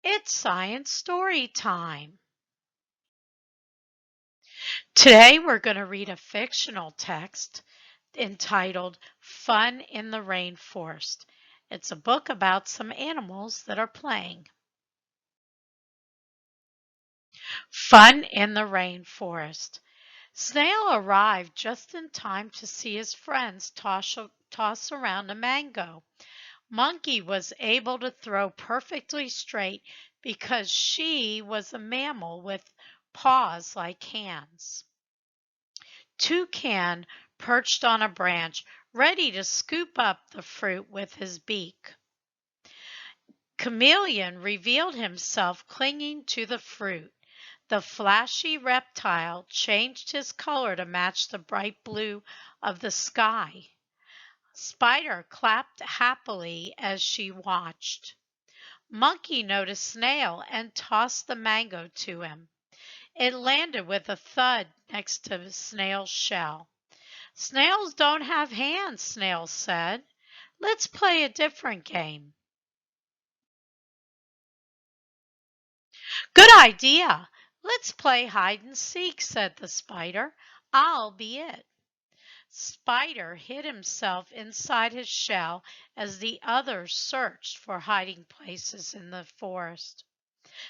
It's science story time. Today we're going to read a fictional text entitled Fun in the Rainforest. It's a book about some animals that are playing. Fun in the Rainforest. Snail arrived just in time to see his friends toss around a mango. Monkey was able to throw perfectly straight because she was a mammal with paws like hands. Toucan perched on a branch, ready to scoop up the fruit with his beak. Chameleon revealed himself clinging to the fruit. The flashy reptile changed his color to match the bright blue of the sky. Spider clapped happily as she watched. Monkey noticed Snail and tossed the mango to him. It landed with a thud next to Snail's shell. Snails don't have hands, Snail said. Let's play a different game. Good idea. Let's play hide and seek, said the spider. I'll be it. Spider hid himself inside his shell as the others searched for hiding places in the forest.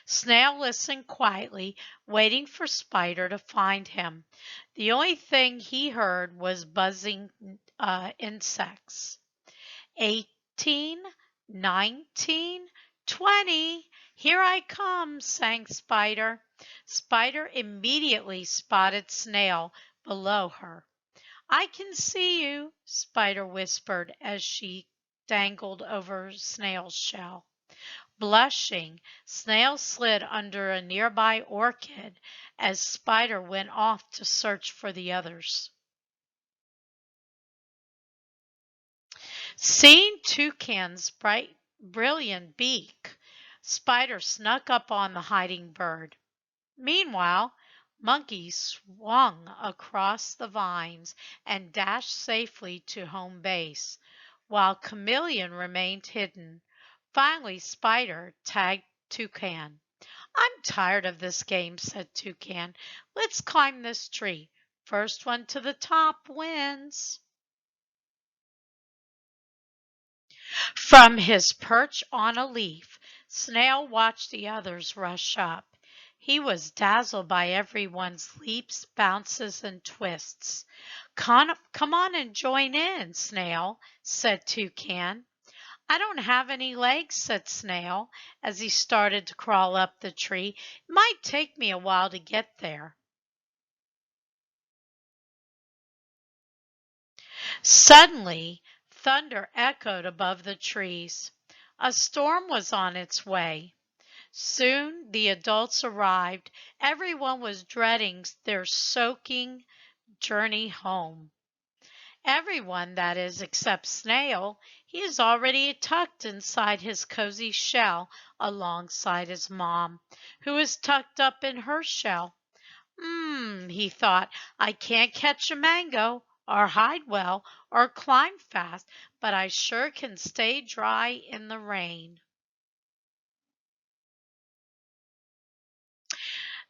Snail listened quietly, waiting for Spider to find him. The only thing he heard was buzzing insects. 18, 19, 20. Here I come, sang Spider. Spider immediately spotted Snail below her. I can see you, Spider whispered as she dangled over Snail's shell. Blushing, Snail slid under a nearby orchid as Spider went off to search for the others. Seeing Toucan's brilliant beak, Spider snuck up on the hiding bird. Meanwhile, Monkey swung across the vines and dashed safely to home base, while Chameleon remained hidden. Finally, Spider tagged Toucan. I'm tired of this game, said Toucan. Let's climb this tree. First one to the top wins. From his perch on a leaf, Snail watched the others rush up. He was dazzled by everyone's leaps, bounces, and twists. Come on and join in, Snail, said Toucan. I don't have any legs, said Snail, as he started to crawl up the tree. It might take me a while to get there. Suddenly, thunder echoed above the trees. A storm was on its way. Soon the adults arrived. Everyone was dreading their soaking journey home. Everyone, that is, except Snail. He is already tucked inside his cozy shell alongside his mom, who is tucked up in her shell. He thought, I can't catch a mango, or hide well, or climb fast, but I sure can stay dry in the rain.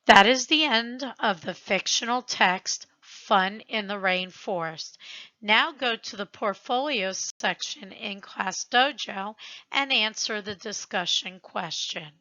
That is the end of the fictional text, Fun in the Rainforest. Now go to the portfolio section in Class Dojo and answer the discussion question.